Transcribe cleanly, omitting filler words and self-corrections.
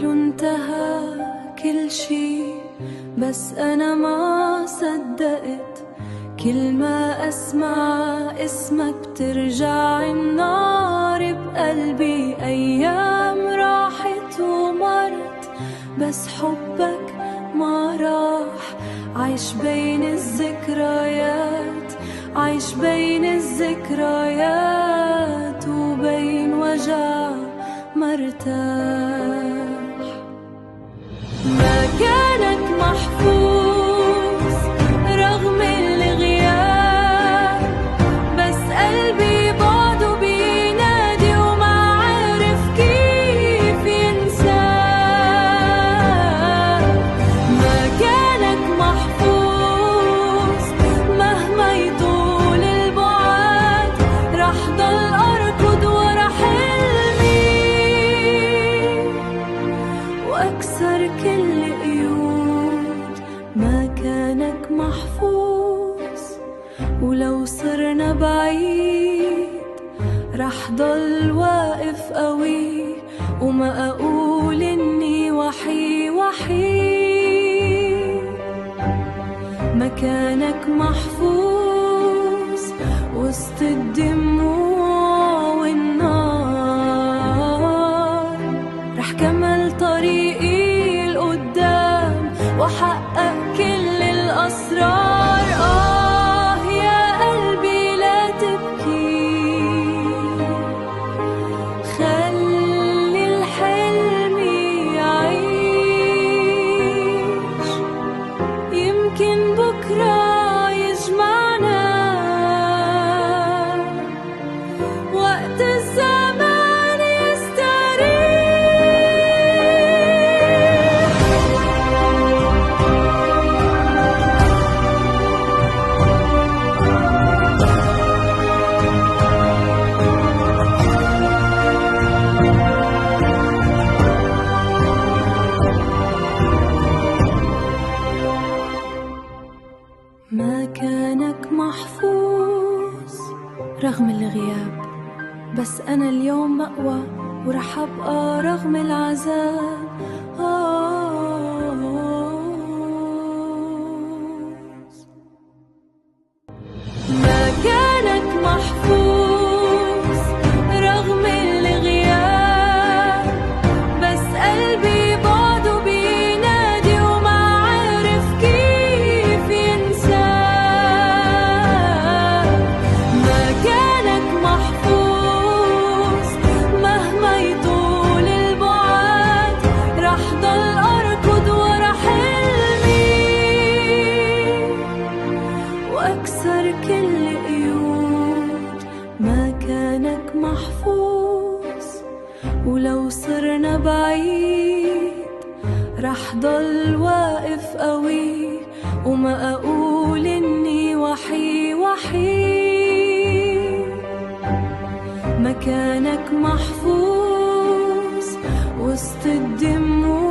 قالوا انتهى كل شي، بس أنا ما صدقت. كل ما أسمع اسمك بترجع النار بقلبي. أيام راحت ومرت بس حبك ما راح. عايش بين الذكريات، عايش بين الذكريات، وبين وجع مرتاح. ما كانك محفوظ رغم الغياب، بس قلبي بعده بينادي وما عارف كيف ينساك. ما كانك محفوظ مهما يطول البعد، رح ضل أركض ورا حلمي وأكسر كل قيود. ما كانك محفوظ، ولو صرنا بعيد رح ضل واقف قوي، وما أقول إني وحيد. مكانك محفوظ وسط الدموع والنار. رح كمل طريقي لقدام وحقق كل الأسرار. يا قلبي لا تبكي، خلي الحلم يعيش. يمكن بكرة يجمعنا وقت الزمان يستريح. ما كانك محفوظ رغم الغياب، بس أنا اليوم مأوى ورح أبقى رغم العذاب. ما كانك محفوظ رغم الغياب، بس قلبي بعده بينادي وما عارف كيف ينساك. ما كانك محفوظ مهما يطول البعد، رح ضل أركض ورا حلمي وأكسر كل قيود. ما كانك محفوظ، ولو صرنا بعيد رح ضل واقف قوي، وما أقول إني وحيد. مكانك محفوظ وسط الدموع